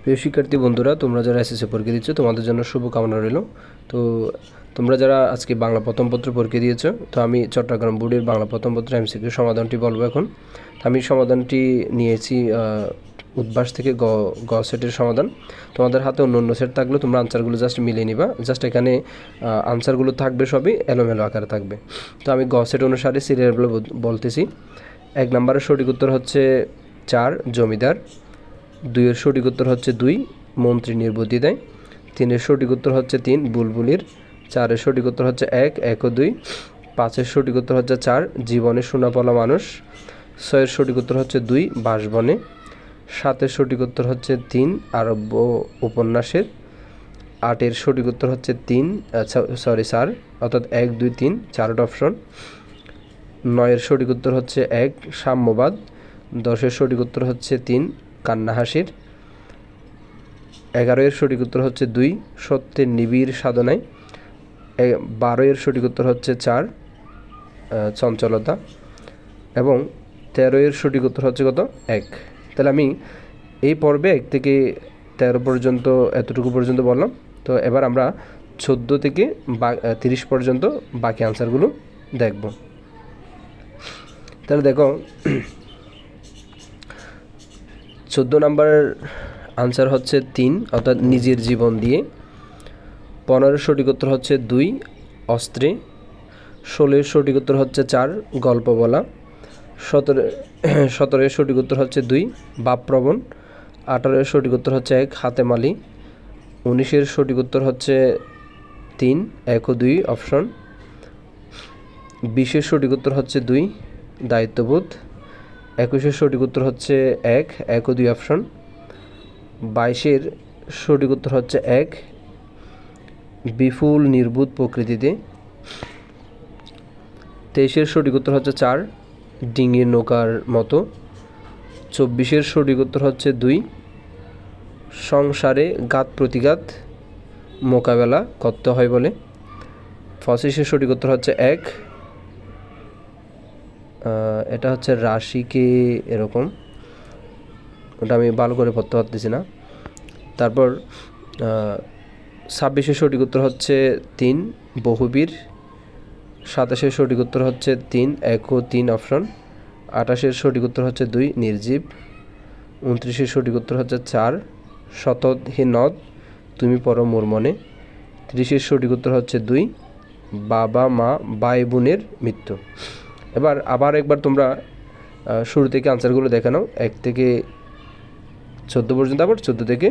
প্রিয় শিক্ষার্থী বন্ধুরা, তোমরা যারা এসএসসি পরীক্ষা দিচ্ছ তোমাদের জন্য শুভকামনা রইল। তো তোমরা যারা আজকে বাংলা প্রথম পত্র পরীক্ষা দিয়েছো, তো আমি চট্টগ্রাম বোর্ডের বাংলা প্রথম পত্র এমসিকিউ সমাধানটি বলবো এখন। তো আমি সমাধানটি নিয়েছি উদ্ভাস থেকে গ সেটের সমাধান। তোমাদের হাতে অন্য অন্য সেট থাকলে তোমরা আনসারগুলো জাস্ট মিলিয়ে নিবা। জাস্ট এখানে আনসারগুলো থাকবে সবই এলোমেলো আকারে থাকবে। তো আমি গ সেট অনুসারে সিরিয়ালগুলো বলতেছি। 1 নম্বরের সঠিক উত্তর হচ্ছে 4 জমিদার। 2-এর সঠিক উত্তর হচ্ছে 2 মন্ত্রী নির্বুদ্ধি দেয়। 3-এর সঠিক উত্তর হচ্ছে 3 বুলবুলির। 4-এর সঠিক উত্তর হচ্ছে 1 ও 2। 5-এর সঠিক উত্তর হচ্ছে 4 জীবনে সোনাপলা মানুষ। 6-এর সঠিক উত্তর হচ্ছে 2 বাসবনে। 7-এর সঠিক উত্তর হচ্ছে 3 আরব্য উপন্যাসের। 8-এর সঠিক উত্তর হচ্ছে 3 অর্থাৎ 1 2 3 4টা অপশন। 9-এর সঠিক উত্তর হচ্ছে 1 সাম্যবাদ। 10-এর সঠিক উত্তর হচ্ছে 3 কান্না হাসির। 11-এর সঠিক উত্তর হচ্ছে 2 সত্যের নিবিড় সাধনায়। 12-এর সঠিক উত্তর হচ্ছে 4 চঞ্চলতা। এবং 13-এর সঠিক উত্তর হচ্ছে কত 1। তাহলে আমি এই পর্বে 1 থেকে 13 পর্যন্ত এতটুকু পর্যন্ত বললাম। তো এবার আমরা 14 থেকে 30 পর্যন্ত বাকি আনসারগুলো দেখব। তাহলে দেখো 14 নম্বরের আনসার হচ্ছে 3 অর্থাৎ নিজের জীবন দিয়ে। 15-এর সঠিক উত্তর হচ্ছে 2 অস্ত্রে। 16-এর সঠিক উত্তর হচ্ছে 4 গল্প বলা। 17-এর সঠিক উত্তর হচ্ছে 2 ভাবপ্রবণ। 18-এর সঠিক উত্তর হচ্ছে 1 হাতে মালি। 19-এর সঠিক উত্তর হচ্ছে 3 1 ও 2 অপশন। 20-এর সঠিক উত্তর হচ্ছে 2 দায়িত্ববোধ। 21-এর সঠিক উত্তর হচ্ছে 1 ও 2 অপশন। 22-এর সঠিক উত্তর হচ্ছে 1 বিপুল নির্বুধ প্রকৃতিতে। 23-এর সঠিক উত্তর হচ্ছে 4 ডিঙির নৌকার মতো। 24-এর সঠিক উত্তর হচ্ছে 2 সংসারে ঘাত প্রতিঘাত মোকাবেলা করতে হয় বলে। 25-এর সঠিক উত্তর হচ্ছে 1 এটা হচ্ছে রাশিকে এরকম, ওটা আমি ভালো করে পড়তে পারতেছি না। তারপর 26-এর সঠিক উত্তর হচ্ছে 3 বহুবীর। 27-এর সঠিক উত্তর হচ্ছে 3 1 ও 3 অপশন। 28-এর সঠিক উত্তর হচ্ছে 2 নির্জীব। 29-এর সঠিক উত্তর হচ্ছে 4 শতদ হে নদ তুমি পড়ো মোর মনে। 30-এর সঠিক উত্তর হচ্ছে 2 বাবা মা ভাই বোনের মৃত্যু। এবার আবার একবার তোমরা শুরু থেকে আনসারগুলো দেখে নাও 1 থেকে 14 পর্যন্ত, আবার 14 থেকে